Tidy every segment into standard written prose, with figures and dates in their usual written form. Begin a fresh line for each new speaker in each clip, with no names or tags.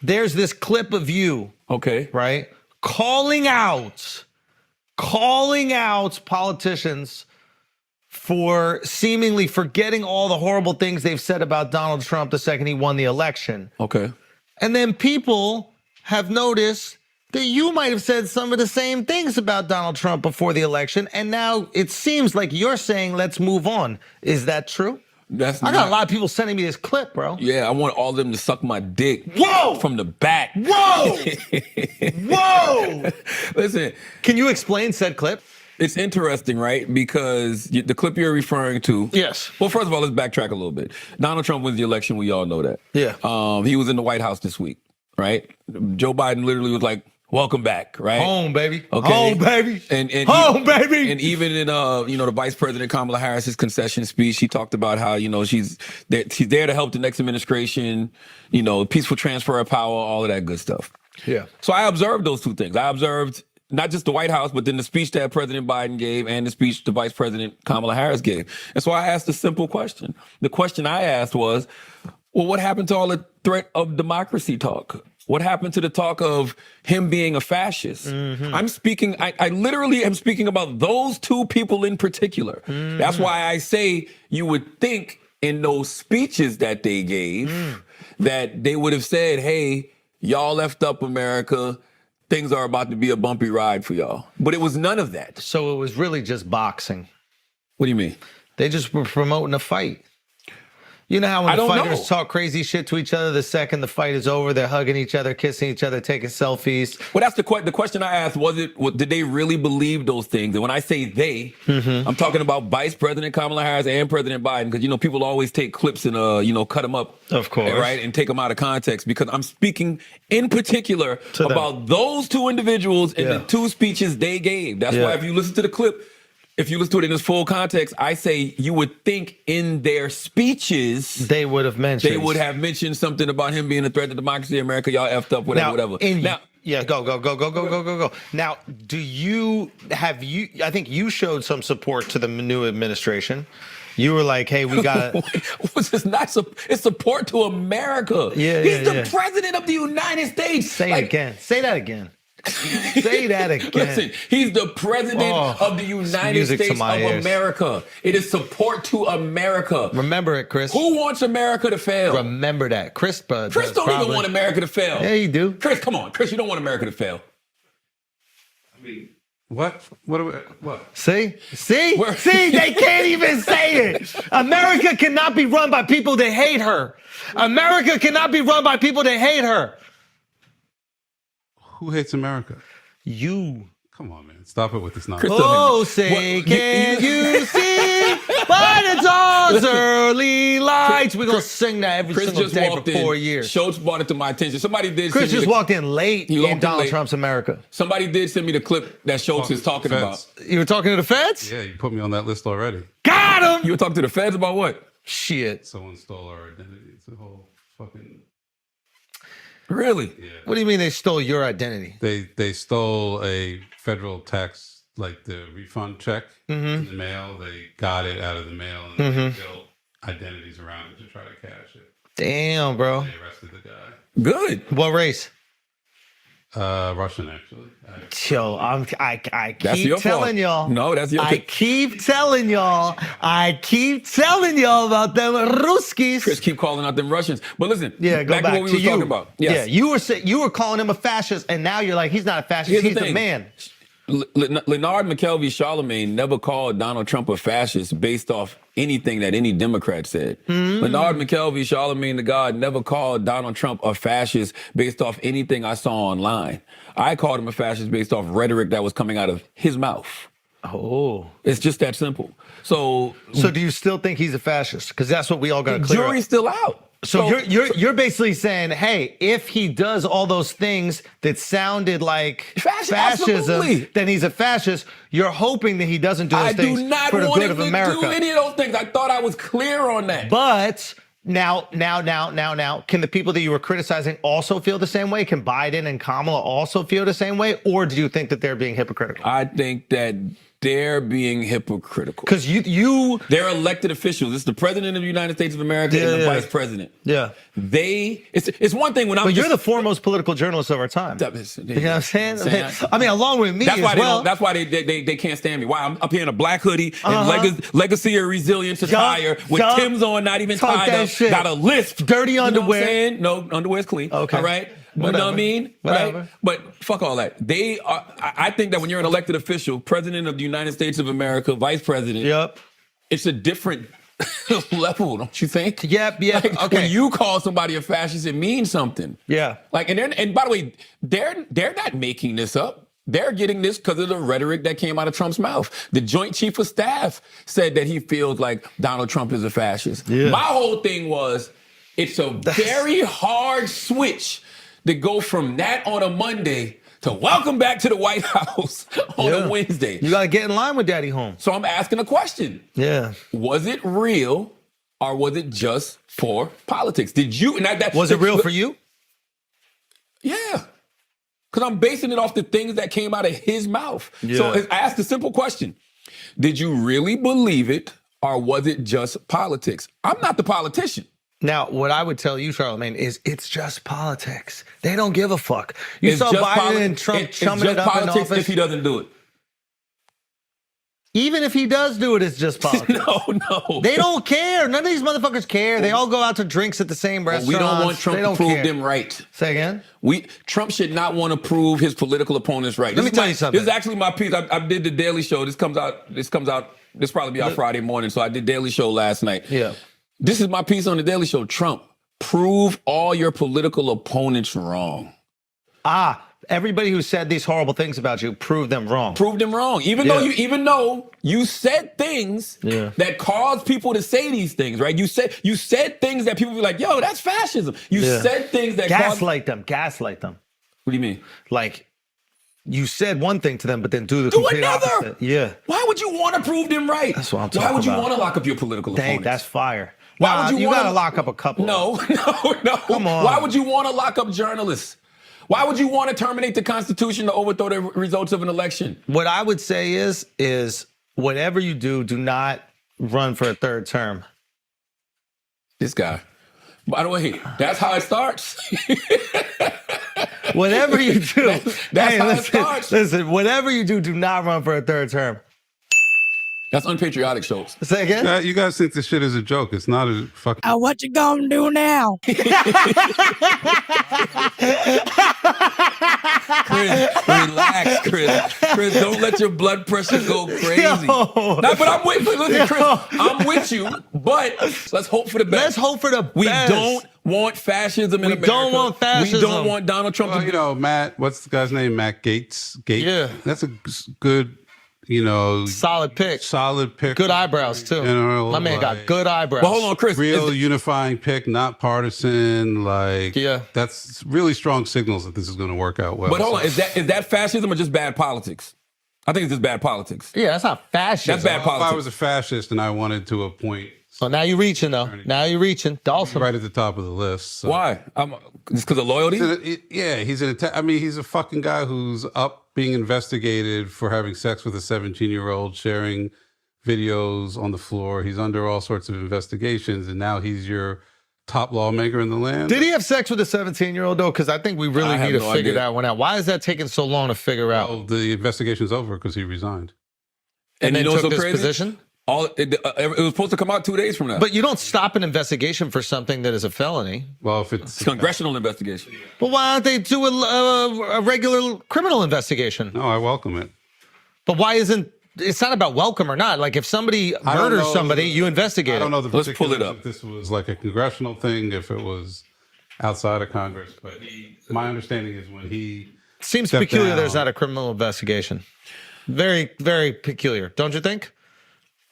there's this clip of you,
Okay.
right, calling out politicians for seemingly forgetting all the horrible things they've said about Donald Trump the second he won the election.
Okay.
And then people have noticed that you might have said some of the same things about Donald Trump before the election, and now it seems like you're saying, let's move on. Is that true? I got a lot of people sending me this clip, bro.
Yeah, I want all of them to suck my dick.
Whoa!
From the back.
Whoa! Whoa!
Listen.
Can you explain said clip?
It's interesting, right? Because the clip you're referring to.
Yes.
Well, first of all, let's backtrack a little bit. Donald Trump wins the election. We all know that.
Yeah.
He was in the White House this week, right? Joe Biden literally was like, welcome back, right?
Home, baby.
Okay.
Home, baby.
And
home, baby.
And even in the Vice President Kamala Harris's concession speech, she talked about how she's there to help the next administration, peaceful transfer of power, all of that good stuff.
Yeah.
So I observed those two things. I observed not just the White House, but then the speech that President Biden gave and the speech the Vice President Kamala Harris gave. And so I asked a simple question. The question I asked was, well, what happened to all the threat of democracy talk? What happened to the talk of him being a fascist? Mm-hmm. I literally am speaking about those two people in particular. Mm-hmm. That's why I say you would think in those speeches that they gave that they would have said, hey, y'all left up America. Things are about to be a bumpy ride for y'all. But it was none of that.
So it was really just boxing.
What do you mean?
They just were promoting a fight. You know how when the fighters talk crazy shit to each other, the second the fight is over, they're hugging each other, kissing each other, taking selfies.
Well, that's the question I asked. Did they really believe those things? And when I say they, I'm talking about Vice President Kamala Harris and President Biden, because, people always take clips and, cut them up.
Of course.
Right? And take them out of context, because I'm speaking in particular about those two individuals and the two speeches they gave. That's why if you listen to the clip, if you listen to it in its full context, I say you would think in their speeches
they would have mentioned
something about him being a threat to democracy in America. Y'all effed up, whatever.
Yeah, go. Now, I think you showed some support to the new administration. You were like, hey, we got to.
It's support to America. He's the president of the United States.
Say that again. Say that again.
Listen, he's the president of the United States of America. It is support to America.
Remember it, Chris.
Who wants America to fail?
Remember that. Chris don't
even want America to fail.
Yeah, you do.
Chris, come on. Chris, you don't want America to fail.
I mean, what? What?
See, they can't even say it. America cannot be run by people that hate her. America cannot be run by people that hate her.
Who hates America?
You.
Come on, man. Stop it with this nonsense.
Oh, say, can you see by the dawn's early lights? We're going to sing that every single day for 4 years.
Schulz brought it to my attention.
Chris just walked in late in Donald Trump's America.
Somebody did send me the clip that Schulz is talking about.
You were talking to the feds?
Yeah, you put me on that list already.
Got him!
You were talking to the feds about what?
Shit.
Someone stole our identity. It's a whole fucking...
Really?
Yeah.
What do you mean they stole your identity?
They stole a federal tax, like the refund check in the mail. They got it out of the mail and they built identities around it to try to cash it.
Damn, bro.
They arrested the guy.
Good.
What race?
Russian, actually.
Yo, I keep telling y'all.
No, that's your.
I keep telling y'all about them Ruskies.
Chris keep calling out them Russians. But listen,
go back
to what we were talking about. Yes.
Yeah, you were calling him a fascist, and now you're like, he's not a fascist, he's the man.
Leonard McKelvey Charlamagne never called Donald Trump a fascist based off anything that any Democrat said. Leonard McKelvey Charlamagne the God never called Donald Trump a fascist based off anything I saw online. I called him a fascist based off rhetoric that was coming out of his mouth.
Oh.
It's just that simple. So
do you still think he's a fascist? Because that's what we all got to clear up.
The jury's still out.
So you're basically saying, hey, if he does all those things that sounded like fascism,
absolutely,
then he's a fascist. You're hoping that he doesn't do those things for the good of America.
I do not want him to do any of those things. I thought I was clear on that.
But now, can the people that you were criticizing also feel the same way? Can Biden and Kamala also feel the same way? Or do you think that they're being hypocritical?
I think that they're being hypocritical.
Because
They're elected officials. It's the president of the United States of America and the vice president.
Yeah.
It's one thing when I'm
But you're the foremost political journalist of our time. You know what I'm saying? I mean, along with me
that's why
as well.
That's why they can't stand me. Why I'm up here in a black hoodie and legacy of resilience attire with Tim's on, not even tied up, got a lisp.
Dirty underwear.
You know what I'm saying? No, underwear's clean.
Okay.
All right?
Whatever.
You know what I mean?
Whatever.
Right? But fuck all that. I think that when you're an elected official, president of the United States of America, vice president,
Yep.
it's a different level, don't you think?
Yep.
Like,
Okay.
when you call somebody a fascist, it means something.
Yeah.
Like, and by the way, they're not making this up. They're getting this because of the rhetoric that came out of Trump's mouth. The Joint Chief of Staff said that he feels like Donald Trump is a fascist.
Yeah.
My whole thing was, it's a very hard switch to go from that on a Monday to welcome back to the White House on a Wednesday.
You got to get in line with Daddy Home.
So I'm asking a question.
Yeah.
Was it real or was it just for politics? Did you...
Was it real for you?
Yeah. Because I'm basing it off the things that came out of his mouth.
Yeah.
So I asked a simple question. Did you really believe it or was it just politics? I'm not the politician.
Now, what I would tell you, Charlamagne, is it's just politics. They don't give a fuck. You
It's
saw
just
Biden and Trump chumming it up in
politics
office.
if he doesn't do it.
Even if he does do it, it's just politics.
No.
They don't care. None of these motherfuckers care. They all go out to drinks at the same restaurants.
We don't want Trump
They
to
don't
prove
care.
them right.
Say again?
Trump should not want to prove his political opponents right.
Let me tell you something.
This is actually my piece. I did the Daily Show. This probably be out Friday morning. So I did Daily Show last night.
Yeah.
This is my piece on the Daily Show. Trump, prove all your political opponents wrong.
Everybody who said these horrible things about you, prove them wrong.
Prove them wrong. Even though you said things that caused people to say these things, right? You said things that people be like, yo, that's fascism. You said things that
Gaslight them. Gaslight them.
What do you mean?
Like, you said one thing to them, but then do the complete
another.
opposite. Yeah.
Why would you want to prove them right?
That's what I'm talking
Why would you
about.
want to lock up your political
Dang,
opponents?
that's fire.
Why would you
got to lock up a couple.
No.
Come on.
Why would you want to lock up journalists? Why would you want to terminate the Constitution to overthrow the results of an election?
What I would say is whatever you do, do not run for a third term.
This guy. By the way, that's how it starts.
Whatever you do.
That's how it starts.
Listen, whatever you do, do not run for a third term.
That's unpatriotic, Schulz.
Say again?
You guys think this shit is a joke. It's not a fucking...
What you gonna do now?
Chris, relax, Chris. Chris, don't let your blood pressure go crazy.
Yo.
Nah, but I'm with you. Listen, Chris, I'm with you, but let's hope for the best.
Let's hope for the best.
We don't want fascism in America.
don't want fascism.
We don't want Donald Trump
Well,
to be...
Matt, what's the guy's name? Matt Gaetz?
Yeah.
That's a good,
solid pick.
solid pick.
Good eyebrows, too.
General,
My man got good eyebrows.
But hold on, Chris.
Real unifying pick, not partisan.
Yeah.
That's really strong signals that this is going to work out well.
But hold on, is that fascism or just bad politics? I think it's just bad politics.
Yeah, that's not fascism.
That's bad
If
politics.
I was a fascist and I wanted to appoint
So now you're reaching, though. Now you're reaching. Dawson.
right at the top of the list. So.
Why? Just because of loyalty?
He's a fucking guy who's up being investigated for having sex with a 17-year-old, sharing videos on the floor. He's under all sorts of investigations, and now he's your top lawmaker in the land.
Did he have sex with a 17-year-old, though? Because I think we really need to figure that one out. Why is that taking so long to figure out?
Well, the investigation's over because he resigned.
And then
you know
took
what's so
this
crazy?
position?
It was supposed to come out 2 days from now.
But you don't stop an investigation for something that is a felony.
Well, if
It's a congressional investigation.
But why don't they do a regular criminal investigation?
no, I welcome it.
But why isn't... It's not about welcome or not. Like, if somebody
I don't
murders
know
somebody,
the-
you investigate
I don't
it.
know the
Let's pull it
particulars
up.
if this was like a congressional thing, if it was outside of Congress. But my understanding is when he
Seems
stepped
peculiar
down-
there's not a criminal investigation. Very, very peculiar. Don't you think?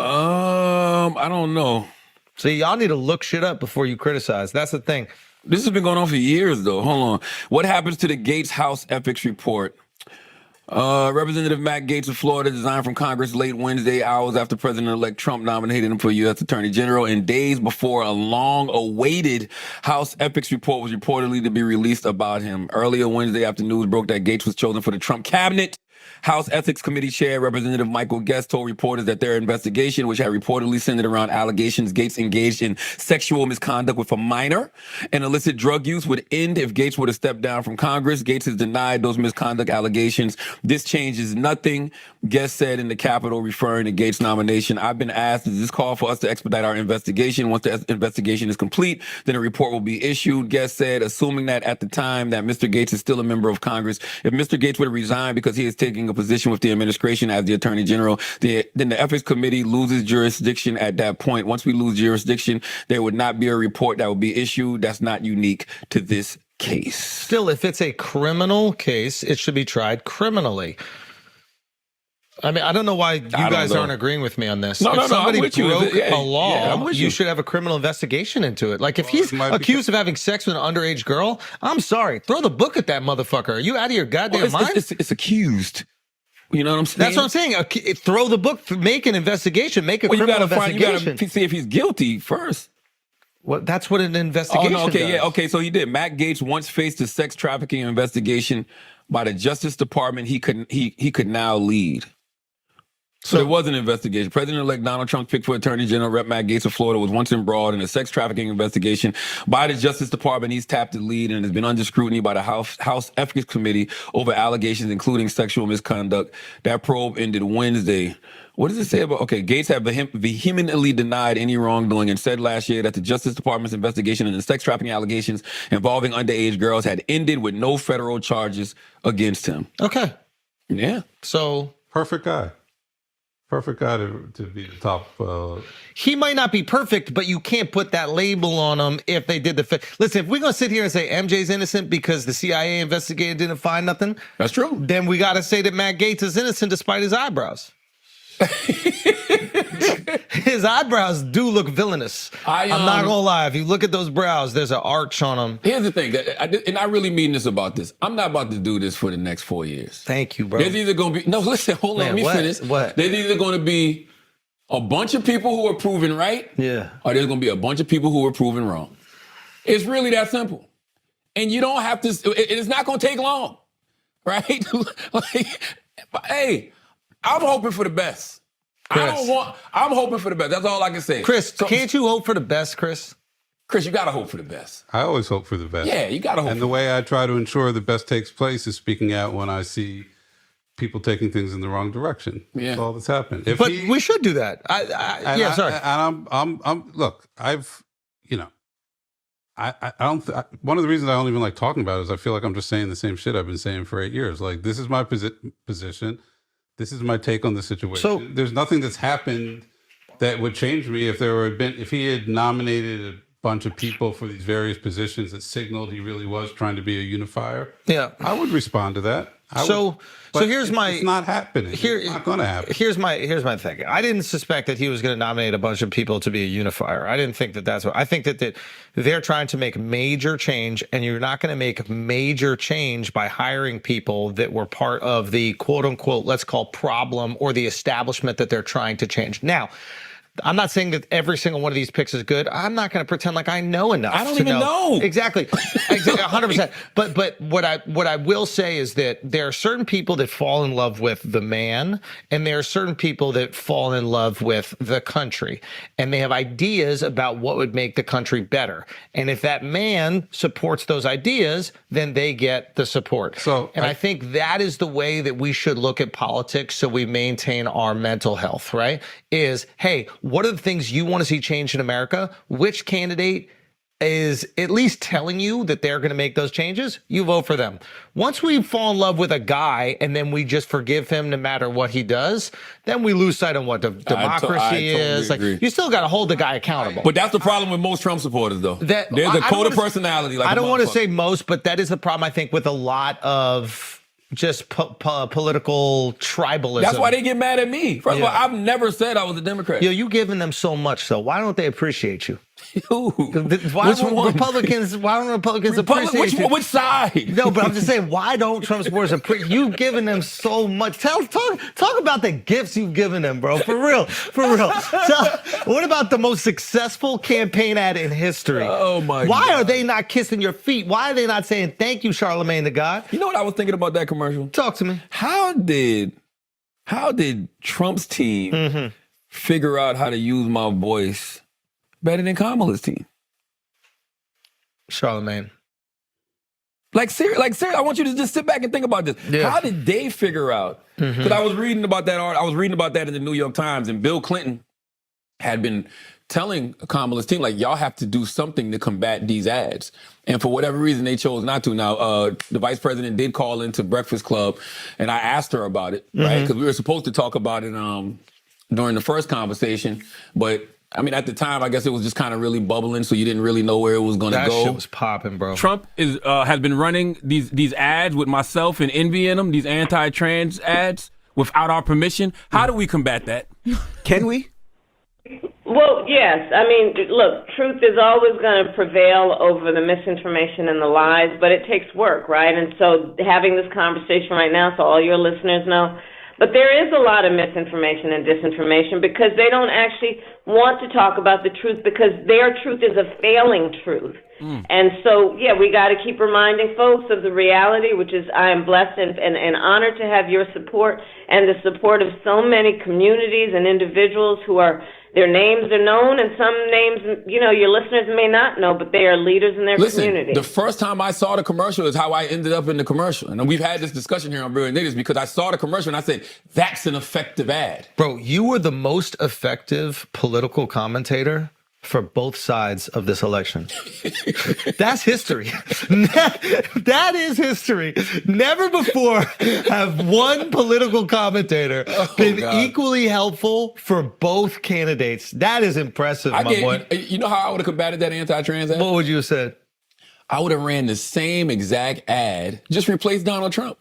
I don't know.
See, y'all need to look shit up before you criticize. That's the thing.
This has been going on for years, though. Hold on. What happens to the Gaetz House Ethics Report? Representative Matt Gaetz of Florida resigned from Congress late Wednesday, hours after President-elect Trump nominated him for U.S. Attorney General, and days before a long-awaited House Ethics Report was reportedly to be released about him. Earlier Wednesday after news broke that Gaetz was chosen for the Trump cabinet, House Ethics Committee Chair Representative Michael Gaetz told reporters that their investigation, which had reportedly centered around allegations Gaetz engaged in sexual misconduct with a minor and illicit drug use, would end if Gaetz would have stepped down from Congress. Gaetz has denied those misconduct allegations. This changes nothing, Gaetz said in the Capitol, referring to Gaetz' nomination. I've been asked, does this call for us to expedite our investigation? Once the investigation is complete, then a report will be issued, Gaetz said, assuming that at the time that Mr. Gaetz is still a member of Congress. If Mr. Gaetz would resign because he is taking a position with the administration as the Attorney General, then the Ethics Committee loses jurisdiction at that point. Once we lose jurisdiction, there would not be a report that would be issued. That's not unique to this case.
Still, if it's a criminal case, it should be tried criminally. I mean, I don't know why you guys aren't agreeing with me on this.
No,
if
no,
somebody
I'm with you.
broke
Yeah,
a law,
yeah, I'm with
you
you.
should have a criminal investigation into it. Like, if he's accused of having sex with an underage girl, I'm sorry. Throw the book at that motherfucker. Are you out of your goddamn mind?
It's accused. You know what I'm saying?
That's what I'm saying. Throw the book, make an investigation, make a criminal investigation.
You gotta see if he's guilty first.
Well, that's what an investigation
Oh, no, okay,
does.
yeah, okay, so he did. Matt Gaetz once faced a sex trafficking investigation by the Justice Department he could now lead. So there was an investigation. President-elect Donald Trump picked for Attorney General Rep. Matt Gaetz of Florida was once embroiled in a sex trafficking investigation by the Justice Department. He's tapped the lead and has been under scrutiny by the House Ethics Committee over allegations including sexual misconduct. That probe ended Wednesday. What does it say about, okay, Gaetz had vehemently denied any wrongdoing and said last year that the Justice Department's investigation into sex trafficking allegations involving underage girls had ended with no federal charges against him.
Okay.
Yeah.
So.
Perfect guy. Perfect guy to be the top.
He might not be perfect, but you can't put that label on him if they did the. Listen, if we're going to sit here and say MJ's innocent because the CIA investigator didn't find nothing.
That's true.
Then we got to say that Matt Gaetz is innocent despite his eyebrows. His eyebrows do look villainous. I'm not gonna lie. If you look at those brows, there's an arch on them.
Here's the thing, and I really mean this about this. I'm not about to do this for the next 4 years.
Thank you, bro.
There's either going to be listen, hold on, let me finish.
What?
There's either going to be a bunch of people who are proven right, or there's going to be a bunch of people who are proven wrong. It's really that simple, and you don't have to. It's not going to take long, right? Hey. I'm hoping for the best.
Chris.
I'm hoping for the best. That's all I can say.
Chris, can't you hope for the best, Chris?
Chris, you got to hope for the best.
I always hope for the best.
Yeah, you got to hope.
And the way I try to ensure the best takes place is speaking out when I see people taking things in the wrong direction.
Yeah.
That's all that's happened.
But we should do that. Sorry.
And I'm look, I've, you know, I don't, one of the reasons I don't even like talking about it is I feel like I'm just saying the same shit I've been saying for 8 years. Like, this is my position. This is my take on the situation.
So
there's nothing that's happened that would change me if he had nominated a bunch of people for these various positions that signaled he really was trying to be a unifier.
Yeah,
I would respond to that.
So here's my.
It's not happening. It's not going to happen.
Here's my thing. I didn't suspect that he was going to nominate a bunch of people to be a unifier. I didn't think that that's what. I think that they're trying to make major change, and you're not going to make major change by hiring people that were part of the quote unquote, let's call problem or the establishment that they're trying to change. Now, I'm not saying that every single one of these picks is good. I'm not going to pretend like I know enough.
I don't even know.
Exactly. 100%. But what I will say is that there are certain people that fall in love with the man, and there are certain people that fall in love with the country, and they have ideas about what would make the country better. And if that man supports those ideas, then they get the support. And I think that is the way that we should look at politics so we maintain our mental health, right? Is, hey, what are the things you want to see change in America? Which candidate is at least telling you that they're going to make those changes? You vote for them. Once we fall in love with a guy and then we just forgive him no matter what he does, then we lose sight on what democracy is.
Totally
like, you still got to hold the guy accountable.
But that's the problem with most Trump supporters, though. There's a code of personality. Like,
I don't want to say most, but that is the problem, I think, with a lot of just political tribalism.
That's why they get mad at me. First of all, I've never said I was a Democrat.
Yo, you giving them so much, so why don't they appreciate you?
Who?
Why
Which
don't
one?
Republicans? Why don't Republicans appreciate you?
Which side?
No, but I'm just saying, why don't Trump supporters appreciate you've given them so much? Talk about the gifts you've given them, bro. For real. What about the most successful campaign ad in history?
Oh my
Why
God.
are they not kissing your feet? Why are they not saying thank you, Charlamagne the God?
You know what I was thinking about that commercial?
Talk to me.
How did Trump's team figure out how to use my voice better than Kamala's team?
Charlamagne.
Like seriously, I want you to just sit back and think about this.
Yeah.
How did they figure out? Because I was reading about that. I was reading about that in the New York Times, and Bill Clinton had been telling Kamala's team, like, y'all have to do something to combat these ads. And for whatever reason, they chose not to. Now, the vice president did call into Breakfast Club, and I asked her about it, right? Because we were supposed to talk about it during the first conversation, but I mean, at the time, I guess it was just kind of really bubbling, so you didn't really know where it was going to go.
That shit was popping, bro.
Trump has been running these ads with myself and Envy in them, these anti-trans ads, without our permission. How do we combat that?
Can we?
Well, yes. I mean, look, truth is always going to prevail over the misinformation and the lies, but it takes work, right? And so having this conversation right now, so all your listeners know, but there is a lot of misinformation and disinformation because they don't actually want to talk about the truth because their truth is a failing truth. And so, yeah, we got to keep reminding folks of the reality, which is I am blessed and honored to have your support and the support of so many communities and individuals who are, their names are known and some names, you know, your listeners may not know, but they are leaders in their community.
The first time I saw the commercial is how I ended up in the commercial. And we've had this discussion here on Brilliant Idiots because I saw the commercial and I said, that's an effective ad.
Bro, you were the most effective political commentator for both sides of this election. That's history. That is history. Never before have one political commentator been equally helpful for both candidates. That is impressive, my boy.
You know how I would have combated that anti-trans ad?
What would you have said?
I would have ran the same exact ad, just replaced Donald Trump.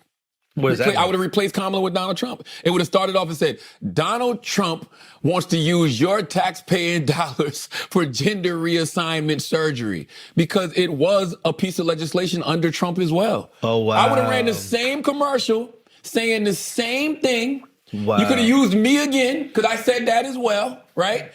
What is that?
I would have replaced Kamala with Donald Trump. It would have started off and said, Donald Trump wants to use your taxpaying dollars for gender reassignment surgery because it was a piece of legislation under Trump as well.
Oh, wow.
I would have ran the same commercial saying the same thing.
Wow.
You could have used me again because I said that as well, right?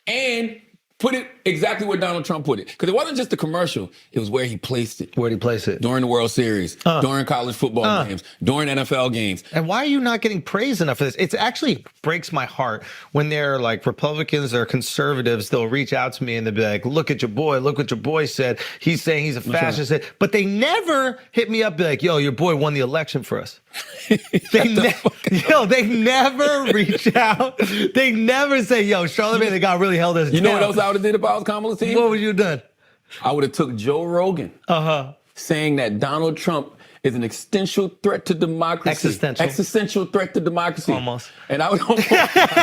And put it exactly where Donald Trump put it. Because it wasn't just the commercial, it was where he placed it.
Where'd he place it?
During the World Series, during college football games, during NFL games.
And why are you not getting praise enough for this? It actually breaks my heart when they're like Republicans or conservatives, they'll reach out to me and they'll be like, look at your what your boy said. He's saying he's a fascist. Right. But they never hit me up, be like, yo, your boy won the election for us. They never reach out. They never say, yo, Charlamagne the God really held us down.
You know what else I would have did if I was Kamala's team?
What would you have done?
I would have took Joe Rogan saying that Donald Trump is an existential threat to democracy. Existential threat to democracy.
Almost.
And I would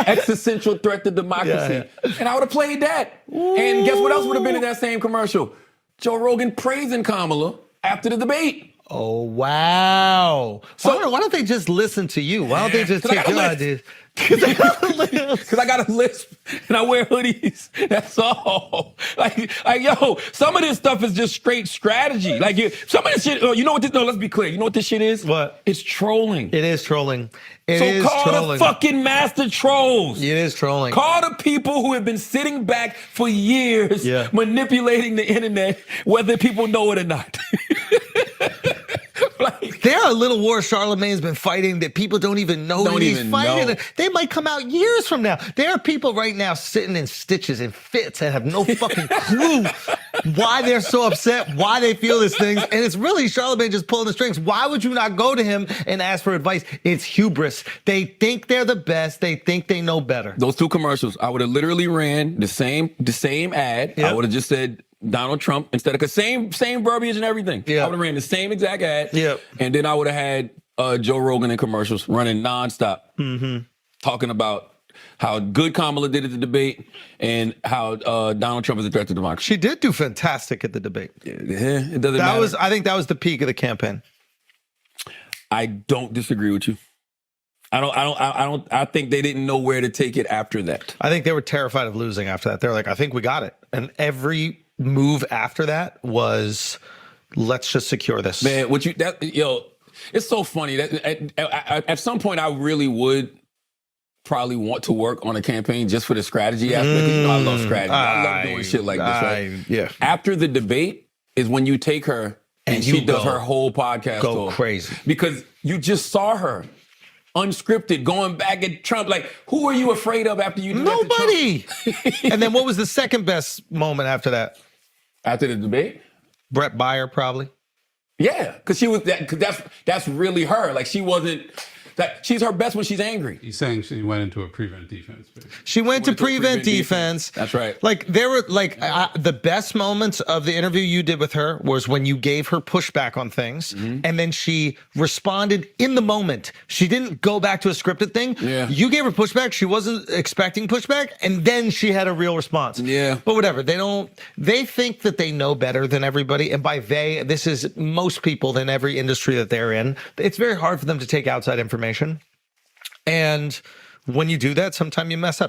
existential threat to democracy. Yeah. And I would have played that. Ooh. And guess what else would have been in that same commercial? Joe Rogan praising Kamala after the debate.
Oh, wow. So why don't they just listen to you? Why don't they just take your ideas? Because
I got a lisp and I wear hoodies. That's all. Like, yo, some of this stuff is just straight strategy. Like, some of this shit, you know what this, no, let's be clear. You know what this shit is?
What?
It's trolling.
It is trolling.
So call the fucking master trolls.
It is trolling.
Call the people who have been sitting back for years manipulating the internet, whether people know it or not.
There are little wars Charlamagne's been fighting that people don't even know he's fighting. They might come out years from now. There are people right now sitting in stitches and fits and have no fucking clue why they're so upset, why they feel these things. And it's really Charlamagne just pulling the strings. Why would you not go to him and ask for advice? It's hubris. They think they're the best. They think they know better.
Those two commercials, I would have literally ran the same ad. Yep. I would have just said Donald Trump instead of, cause same verbiage and everything. Yep. I would have ran the same exact ad.
Yep.
And then I would have had Joe Rogan in commercials running nonstop, talking about how good Kamala did at the debate and how Donald Trump is a threat to democracy.
She did do fantastic at the debate.
Yeah, it doesn't matter.
I think that was the peak of the campaign.
I don't disagree with you. I think they didn't know where to take it after that.
I think they were terrified of losing after that. They're like, I think we got it. And every move after that was, let's just secure this.
Man, it's so funny that at some point I really would probably want to work on a campaign just for the strategy aspect. 'Cause I love strategy. I love doing shit like this, right?
Yeah.
After the debate is when you take her and she does her whole podcast
go
tour.
crazy.
Because you just saw her unscripted going back at Trump. Like, who are you afraid of after you do that to Trump?
Nobody. And then what was the second best moment after that?
After the debate?
Brett Baier, probably.
Yeah, because she was that's really her. Like, she wasn't she's her best when she's angry.
He's saying she went into a prevent defense. Basically.
She went to prevent defense.
That's right.
Like, there were the best moments of the interview you did with her was when you gave her pushback on things, and then she responded in the moment. She didn't go back to a scripted thing.
Yeah.
You gave her pushback. She wasn't expecting pushback, and then she had a real response.
Yeah.
But whatever. They think that they know better than everybody, and by they, this is most people in every industry that they're in. It's very hard for them to take outside information. And when you do that, sometimes you mess up.